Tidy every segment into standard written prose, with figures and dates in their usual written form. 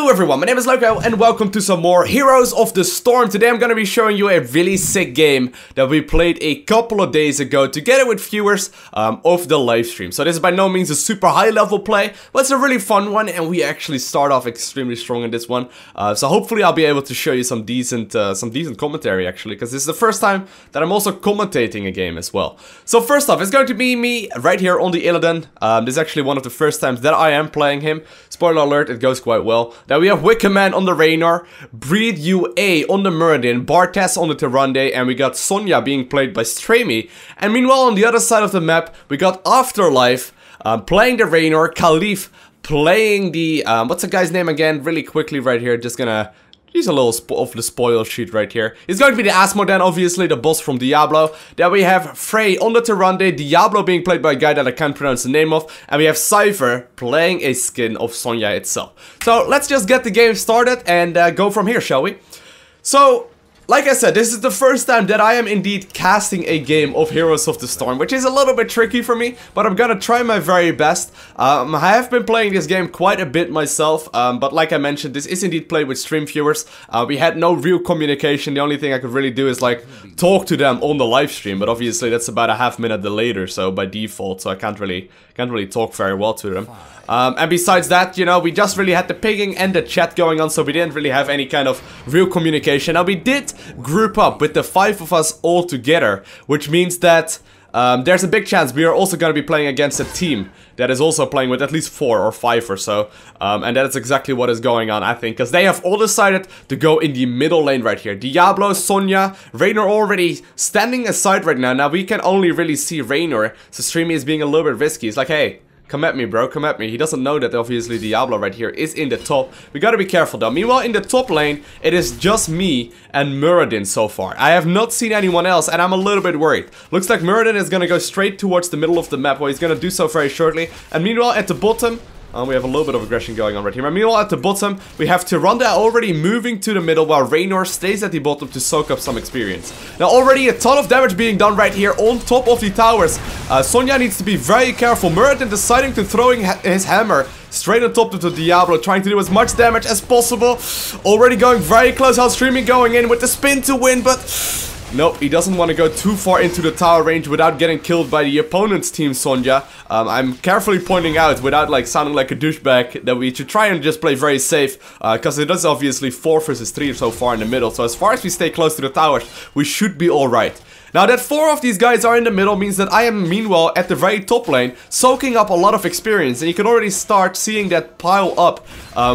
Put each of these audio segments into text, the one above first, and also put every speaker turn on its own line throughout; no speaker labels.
Hello everyone, my name is Lowko and welcome to some more Heroes of the Storm. Today I'm going to be showing you a really sick game that we played a couple of days ago together with viewers of the live stream. So this is by no means a super high level play, but it's a really fun one and we actually start off extremely strong in this one. So hopefully I'll be able to show you some decent commentary actually, because this is the first time that I'm also commentating a game as well. So first off, it's going to be me right here on the Illidan. This is actually one of the first times that I am playing him. Spoiler alert, it goes quite well. Now we have Wickerman on the Raynor, Breed UA on the Muradin, Bartes on the Tyrande, and we got Sonya being played by Stramy. And meanwhile on the other side of the map, we got Afterlife playing the Raynor, Khalif playing the, what's the guy's name again? Really quickly right here, just gonna use a little of the spoil sheet right here. It's going to be the Asmodan, obviously, the boss from Diablo. Then we have Frey on the Tyrande, Diablo being played by a guy that I can't pronounce the name of. And we have Cypher playing a skin of Sonya itself. So let's just get the game started and go from here, shall we? So, like I said, this is the first time that I am indeed casting a game of Heroes of the Storm, which is a little bit tricky for me, but I'm gonna try my very best. I have been playing this game quite a bit myself, but like I mentioned, this is indeed played with stream viewers. We had no real communication. The only thing I could really do is like talk to them on the live stream, but obviously that's about a half-minute later, so by default, so I can't really talk very well to them. And besides that, you know, we just really had the pinging and the chat going on, so we didn't really have any kind of real communication. Now, we did group up with the 5 of us all together, which means that there's a big chance we are also going to be playing against a team that is also playing with at least 4 or 5 or so. And that is exactly what is going on, I think, because they have all decided to go in the middle lane right here. Diablo, Sonya, Raynor already standing aside right now. Now, we can only really see Raynor, so Streamy is being a little bit risky. He's like, hey, come at me, bro, come at me. He doesn't know that obviously Diablo right here is in the top. We gotta be careful though. Meanwhile, in the top lane, it is just me and Muradin so far. I have not seen anyone else and I'm a little bit worried. Looks like Muradin is gonna go straight towards the middle of the map. Well, he's gonna do so very shortly. And meanwhile, at the bottom, we have a little bit of aggression going on right here. And meanwhile, at the bottom, we have Tyrande already moving to the middle while Raynor stays at the bottom to soak up some experience. Now, already a ton of damage being done right here on top of the towers. Sonya needs to be very careful. Muradin deciding to throwing his hammer straight on top of the Diablo, trying to do as much damage as possible. Already going very close. How Streaming going in with the spin to win, but nope, he doesn't want to go too far into the tower range without getting killed by the opponent's team, Sonya. I'm carefully pointing out, without like sounding like a douchebag, that we should try and just play very safe, because it is obviously 4 versus 3 so far in the middle. So as far as we stay close to the towers, we should be alright. Now that 4 of these guys are in the middle means that I am meanwhile at the very top lane soaking up a lot of experience, and you can already start seeing that pile up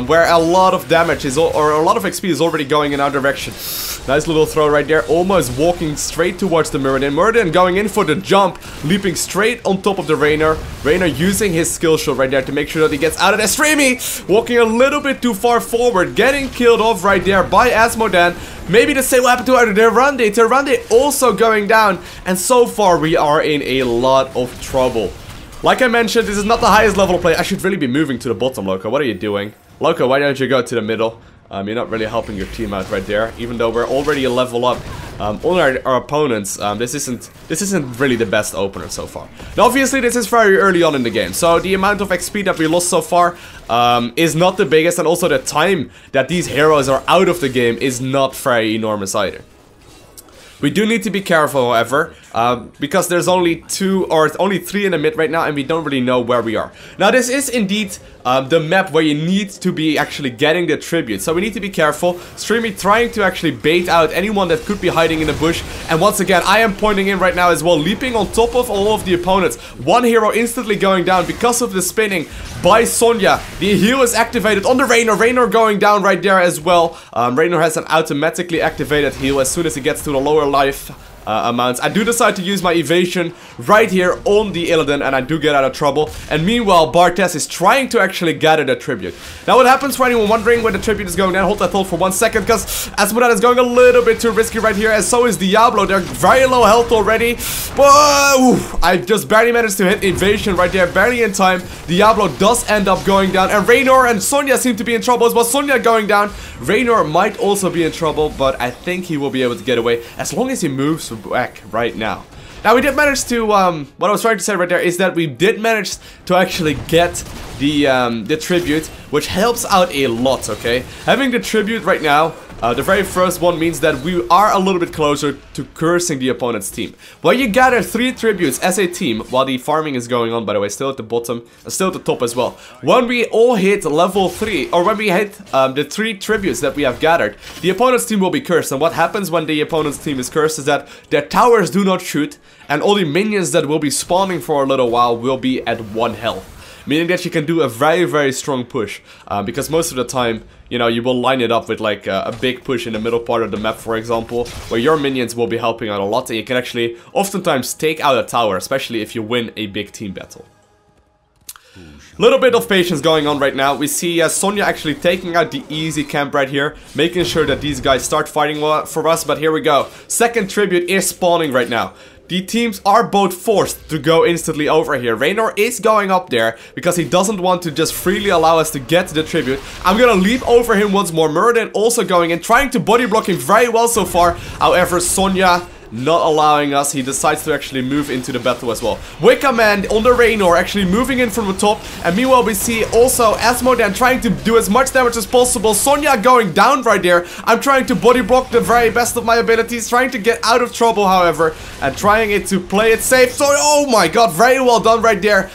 where a lot of damage is, or a lot of XP is already going in our direction. Nice little throw right there, almost walking straight towards the Muradin. Muradin going in for the jump, leaping straight on top of the Raynor. Raynor using his skill shot right there to make sure that he gets out of there. Streamy walking a little bit too far forward, getting killed off right there by Asmodan. Maybe the same will happen to our Tyrande. Tyrande also going down, and so far we are in a lot of trouble. Like I mentioned, this is not the highest level of play. I should really be moving to the bottom, Lowko. What are you doing? Lowko, why don't you go to the middle? You're not really helping your team out right there, even though we're already a level up on our opponents. This isn't really the best opener so far. Now, obviously, this is very early on in the game, so the amount of XP that we lost so far is not the biggest, and also the time that these heroes are out of the game is not very enormous either. We do need to be careful, however, because there's only 2 or only 3 in the mid right now, and we don't really know where we are. Now, this is indeed the map where you need to be actually getting the tribute, so we need to be careful. Streamy trying to actually bait out anyone that could be hiding in the bush, and once again, I am pointing in right now as well, leaping on top of all of the opponents. One hero instantly going down because of the spinning by Sonya. The heal is activated on the Raynor. Raynor going down right there as well. Raynor has an automatically activated heal as soon as he gets to the lower life amounts. I do decide to use my evasion right here on the Illidan, and I do get out of trouble. And meanwhile, Bartes is trying to actually gather the tribute. Now, what happens for anyone wondering where the tribute is going down? Hold that thought for 1 second, because Asmodan is going a little bit too risky right here, and so is Diablo. They're very low health already. Whoa! I just barely managed to hit evasion right there, barely in time. Diablo does end up going down, and Raynor and Sonya seem to be in trouble as well. Sonya going down. Raynor might also be in trouble, but I think he will be able to get away as long as he moves back right now. Now we did manage to, what I was trying to say right there is that we did manage to actually get the tribute, which helps out a lot, okay? Having the tribute right now, the very first one means that we are a little bit closer to cursing the opponent's team. When you gather 3 tributes as a team, while the farming is going on, by the way, still at the bottom, still at the top as well. When we all hit level 3, or when we hit the 3 tributes that we have gathered, the opponent's team will be cursed. And what happens when the opponent's team is cursed is that their towers do not shoot, and all the minions that will be spawning for a little while will be at 1 health. Meaning that you can do a very, very strong push. Because most of the time, you know, you will line it up with like a big push in the middle part of the map, for example, where your minions will be helping out a lot, and you can actually oftentimes take out a tower, especially if you win a big team battle. Little bit of patience going on right now. We see Sonya actually taking out the easy camp right here, making sure that these guys start fighting for us, but here we go. Second tribute is spawning right now. The teams are both forced to go instantly over here. Raynor is going up there because he doesn't want to just freely allow us to get the tribute. I'm gonna leap over him once more. Muradin also going in, trying to body block him very well so far. However, Sonya not allowing us. He decides to actually move into the battle as well. Wickerman on the Raynor actually moving in from the top. And meanwhile we see also Asmodan trying to do as much damage as possible. Sonya going down right there. I'm trying to body block the very best of my abilities. Trying to get out of trouble, however. And trying it to play it safe. So, oh my god, very well done right there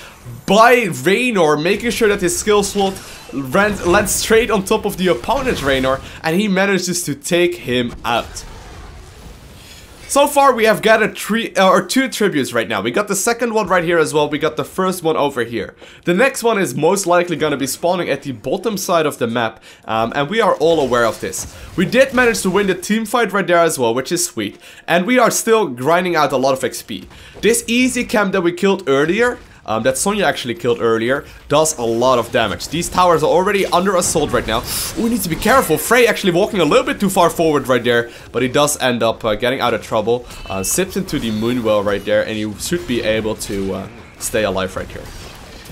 by Raynor. Making sure that his skill slot lands straight on top of the opponent's Raynor. And he manages to take him out. So far we have gathered 2 tributes right now. We got the second one right here as well. We got the first one over here. The next one is most likely going to be spawning at the bottom side of the map. And we are all aware of this. We did manage to win the team fight right there as well, which is sweet. And we are still grinding out a lot of XP. This easy camp that we killed earlier, that Sonya actually killed earlier, does a lot of damage. These towers are already under assault right now. We need to be careful. Frey actually walking a little bit too far forward right there, but he does end up getting out of trouble. Sips into the moonwell right there, and he should be able to stay alive right here.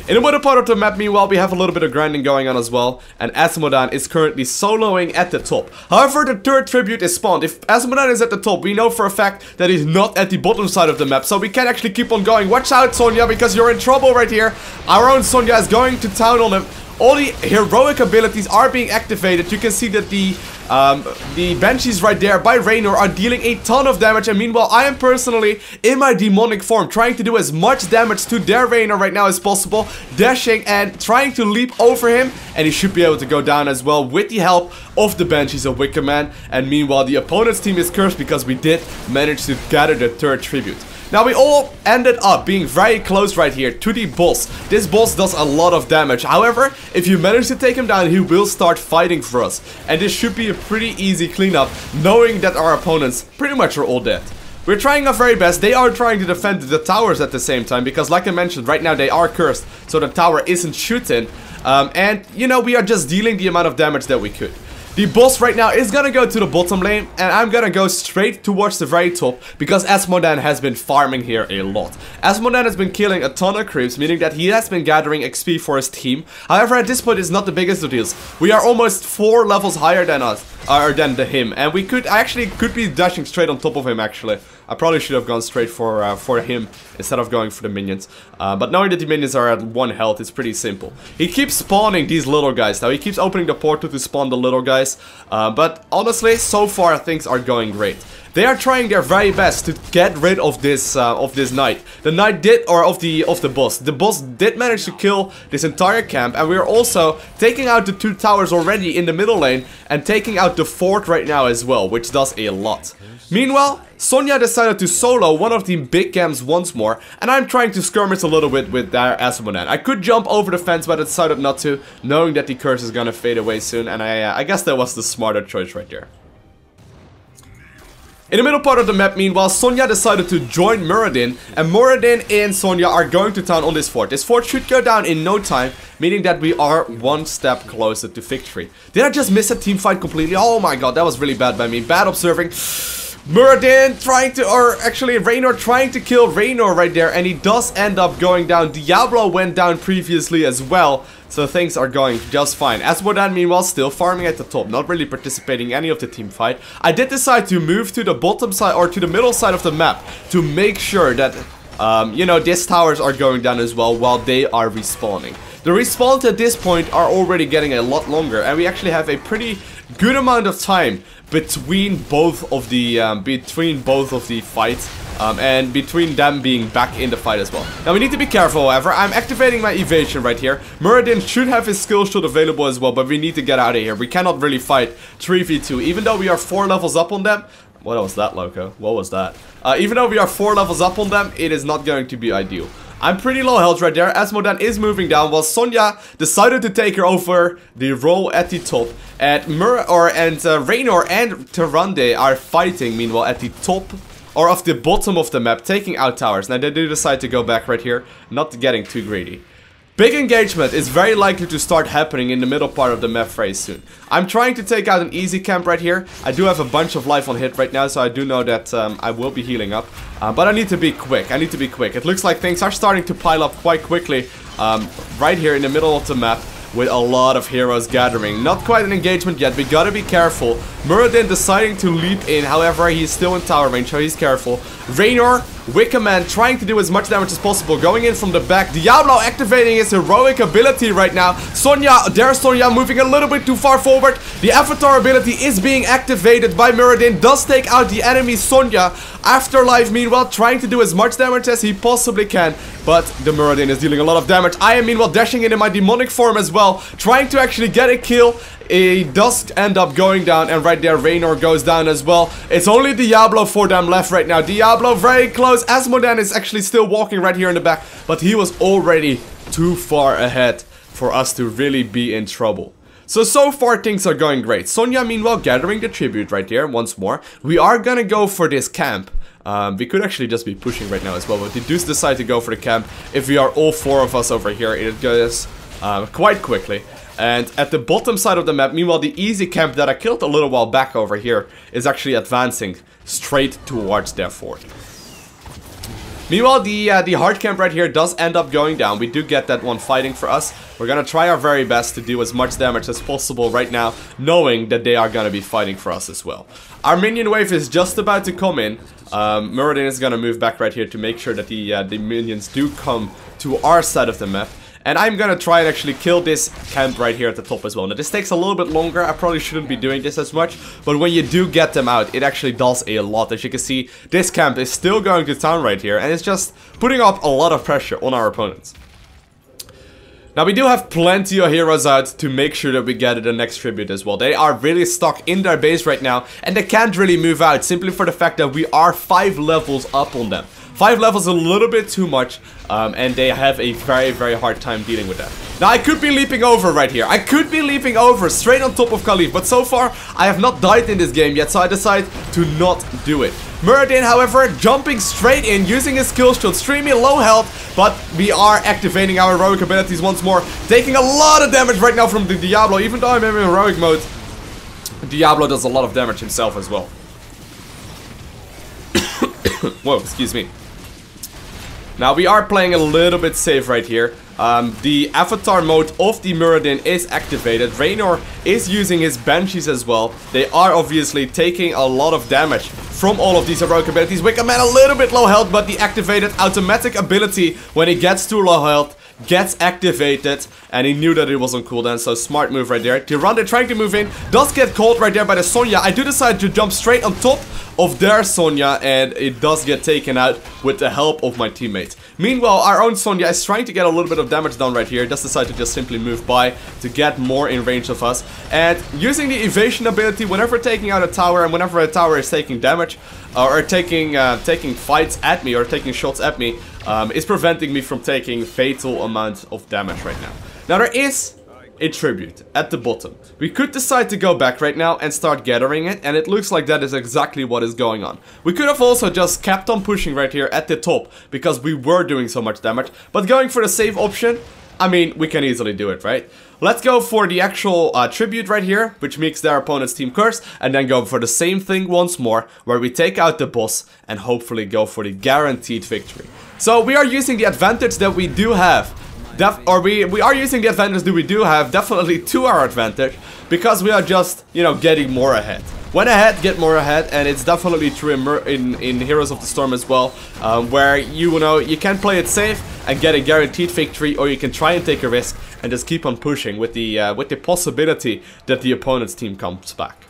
In the middle part of the map, meanwhile, we have a little bit of grinding going on as well, and Asmodan is currently soloing at the top. However, the third tribute is spawned. If Asmodan is at the top, we know for a fact that he's not at the bottom side of the map, so we can actually keep on going. Watch out, Sonya, because you're in trouble right here. Our own Sonya is going to town on him. All the heroic abilities are being activated. You can see that the Banshees right there by Raynor are dealing a ton of damage. And meanwhile, I am personally in my demonic form, trying to do as much damage to their Raynor right now as possible. Dashing and trying to leap over him. And he should be able to go down as well with the help of the Banshees of Wickerman. And meanwhile, the opponent's team is cursed because we did manage to gather the third tribute. Now we all ended up being very close right here to the boss. This boss does a lot of damage. However, if you manage to take him down, he will start fighting for us. And this should be a pretty easy cleanup, knowing that our opponents pretty much are all dead. We're trying our very best. They are trying to defend the towers at the same time, because like I mentioned, right now they are cursed, so the tower isn't shooting. And, you know, we are just dealing the amount of damage that we could. The boss right now is gonna go to the bottom lane, and I'm gonna go straight towards the very top, because Asmodan has been farming here a lot. Asmodan has been killing a ton of creeps, meaning that he has been gathering XP for his team. However, at this point, it's not the biggest of deals. We are almost 4 levels higher than us, or than him, and we could be dashing straight on top of him, actually. I probably should have gone straight for him instead of going for the minions. But knowing that the minions are at 1 health, it's pretty simple. He keeps spawning these little guys now. He keeps opening the portal to spawn the little guys. But honestly, so far things are going great. They are trying their very best to get rid of this knight. The knight did, or of the boss. The boss did manage to kill this entire camp, and we are also taking out the 2 towers already in the middle lane and taking out the fort right now as well, which does a lot. Meanwhile, Sonya decided to solo one of the big camps once more, and I'm trying to skirmish a little bit with their Asmodan. I could jump over the fence, but I decided not to, knowing that the curse is gonna fade away soon, and I guess that was the smarter choice right there. In the middle part of the map, meanwhile, Sonya decided to join Muradin, and Muradin and Sonya are going to town on this fort. This fort should go down in no time, meaning that we are 1 step closer to victory. Did I just miss a team fight completely? Oh my god, that was really bad by me. Bad observing. Muradin trying to, or actually Raynor trying to kill Raynor right there, and he does end up going down. Diablo went down previously as well. so things are going just fine. Asmodan, meanwhile, still farming at the top, not really participating in any of the team fight. I did decide to move to the bottom side, or to the middle side of the map, to make sure that, you know, these towers are going down as well while they are respawning. The respawns at this point are already getting a lot longer, and we actually have a pretty good amount of time between both of the fights, and between them being back in the fight as well. Now we need to be careful, however. I'm activating my evasion right here. Muradin should have his skill shot available as well, but we need to get out of here. We cannot really fight 3v2, even though we are 4 levels up on them. What was that, Lowko? What was that? Even though we are 4 levels up on them, it is not going to be ideal. I'm pretty low health right there. Asmodan is moving down while Sonya decided to take her over the role at the top. And Raynor and Tyrande are fighting, meanwhile, at the top or off the bottom of the map, taking out towers. Now they do decide to go back right here, not getting too greedy. Big engagement is very likely to start happening in the middle part of the map very soon. I'm trying to take out an easy camp right here. I do have a bunch of life on hit right now, so I do know that I will be healing up. But I need to be quick. I need to be quick. It looks like things are starting to pile up quite quickly right here in the middle of the map, with a lot of heroes gathering. Not quite an engagement yet. We gotta be careful. Muradin deciding to leap in. However, he's still in tower range, so he's careful. Raynor, Wickerman trying to do as much damage as possible, going in from the back. Diablo activating his heroic ability right now. Sonya, there's Sonya moving a little bit too far forward. The Avatar ability is being activated by Muradin. Does take out the enemy Sonya. Afterlife, meanwhile, trying to do as much damage as he possibly can. But the Muradin is dealing a lot of damage. I am, meanwhile, dashing into my demonic form as well, trying to actually get a kill. He does end up going down, and right there Raynor goes down as well. It's only Diablo for them left right now. Diablo very close. Asmodan is actually still walking right here in the back, but he was already too far ahead for us to really be in trouble. So far things are going great. Sonya, meanwhile, gathering the tribute right here once more. We are gonna go for this camp. We could actually just be pushing right now as well, but we do decide to go for the camp. If we are all 4 of us over here, it goes quite quickly. And at the bottom side of the map, meanwhile, the easy camp that I killed a little while back over here is actually advancing straight towards their fort. Meanwhile, the hard camp right here does end up going down. We do get that one fighting for us. We're gonna try our very best to do as much damage as possible right now, knowing that they are gonna be fighting for us as well. Our minion wave is just about to come in. Muradin is gonna move back right here to make sure that the minions do come to our side of the map. And I'm gonna try and actually kill this camp right here at the top as well. Now this takes a little bit longer. I probably shouldn't be doing this as much, but when you do get them out, it actually does a lot. As you can see, this camp is still going to town right here, and it's just putting up a lot of pressure on our opponents. Now we do have plenty of heroes out to make sure that we get the next tribute as well. They are really stuck in their base right now, and they can't really move out simply for the fact that we are 5 levels up on them. 5 levels is a little bit too much, and they have a very, very hard time dealing with that. Now, I could be leaping over right here. I could be leaping over straight on top of Khalif, but so far, I have not died in this game yet, so I decide to not do it. Muradin, however, jumping straight in, using his skill shot, extremely low health, but we are activating our heroic abilities once more, taking a lot of damage right now from the Diablo. Even though I'm in heroic mode, Diablo does a lot of damage himself as well. Whoa, excuse me. Now we are playing a little bit safe right here. The avatar mode of the Muradin is activated. Raynor is using his banshees as well. They are obviously taking a lot of damage from all of these heroic abilities. Wickerman a little bit low health, but the activated automatic ability when he gets too low health gets activated, and he knew that it was on cooldown, so smart move right there. Tyrande trying to move in, does get caught right there by the Sonya. I do decide to jump straight on top of their Sonya, and it does get taken out with the help of my teammates. Meanwhile, our own Sonya is trying to get a little bit of damage done right here. Does decide to just simply move by to get more in range of us, and using the evasion ability whenever taking out a tower, and whenever a tower is taking damage or taking fights at me or taking shots at me, is preventing me from taking fatal amounts of damage right now. Now there is a tribute at the bottom. We could decide to go back right now and start gathering it, and it looks like that is exactly what is going on. We could have also just kept on pushing right here at the top because we were doing so much damage, but going for the safe option, I mean, we can easily do it, right? Let's go for the actual tribute right here, which makes their opponent's team curse, and then go for the same thing once more, where we take out the boss and hopefully go for the guaranteed victory. So we are using the advantage that we do have we are using the advantage that we do have definitely to our advantage, because we are just, you know, getting more ahead. When ahead, get more ahead, and it's definitely true in Heroes of the Storm as well, where you know you can play it safe and get a guaranteed victory, or you can try and take a risk and just keep on pushing with the possibility that the opponent's team comes back.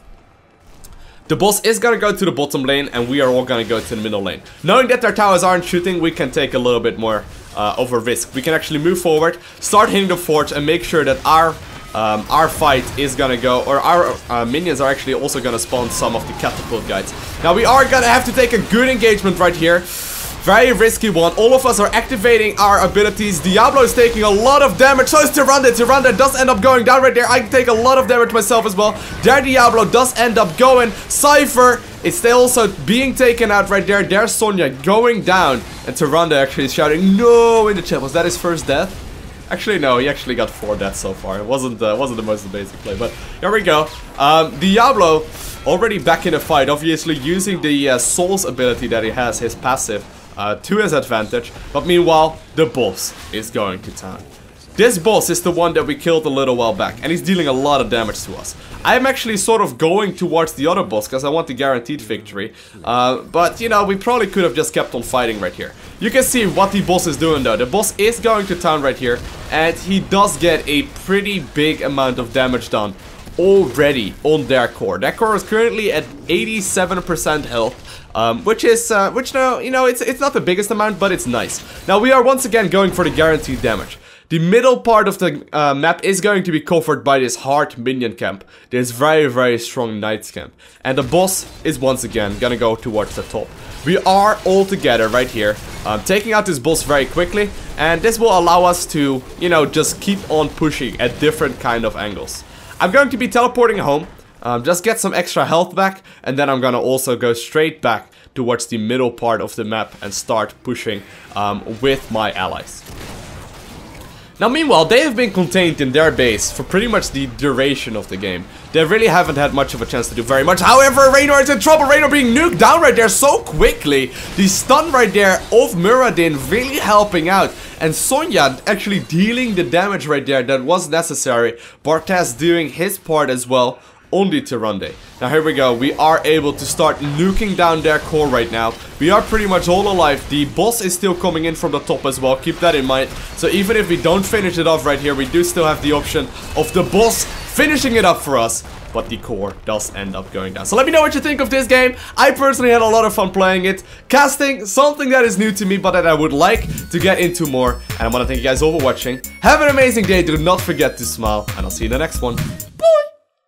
The boss is gonna go to the bottom lane, and we are all gonna go to the middle lane. Knowing that their towers aren't shooting, we can take a little bit more of a risk. We can actually move forward, start hitting the forge, and make sure that our fight is gonna go, or our minions are actually also gonna spawn some of the catapult guys. Now we are gonna have to take a good engagement right here. Very risky one. All of us are activating our abilities. Diablo is taking a lot of damage. So is Tyrande. Tyrande does end up going down right there. I can take a lot of damage myself as well. There Diablo does end up going. Cypher is still also being taken out right there. There's Sonya going down. And Tyrande actually is shouting no in the chat. Was that his first death? Actually, no, he actually got 4 deaths so far. It wasn't the most amazing play, but here we go. Diablo already back in the fight, obviously using the Soul's ability that he has, his passive, to his advantage. But meanwhile, the boss is going to town. This boss is the one that we killed a little while back, and he's dealing a lot of damage to us. I'm actually sort of going towards the other boss because I want the guaranteed victory. But, you know, we probably could have just kept on fighting right here. You can see what the boss is doing though. The boss is going to town right here, and he does get a pretty big amount of damage done already on their core. Their core is currently at 87% health. Which now, you know, it's not the biggest amount, but it's nice. Now we are once again going for the guaranteed damage. The middle part of the map is going to be covered by this hard minion camp. This very, very strong knights camp. And the boss is once again gonna go towards the top. We are all together right here, taking out this boss very quickly. And this will allow us to, you know, just keep on pushing at different kind of angles. I'm going to be teleporting home. Just get some extra health back, and then I'm gonna also go straight back towards the middle part of the map and start pushing with my allies. Now meanwhile, they have been contained in their base for pretty much the duration of the game. They really haven't had much of a chance to do very much. However, Raynor is in trouble. Raynor being nuked down right there so quickly. The stun right there of Muradin really helping out. And Sonya actually dealing the damage right there that was necessary. Bartez doing his part as well. Only Tyrande. Now here we go, we are able to start nuking down their core right now. We are pretty much all alive. The boss is still coming in from the top as well, keep that in mind. So even if we don't finish it off right here, we do still have the option of the boss finishing it up for us. But the core does end up going down. So let me know what you think of this game. I personally had a lot of fun playing it. Casting, something that is new to me, but that I would like to get into more. And I want to thank you guys all for watching. Have an amazing day, do not forget to smile, and I'll see you in the next one. Bye!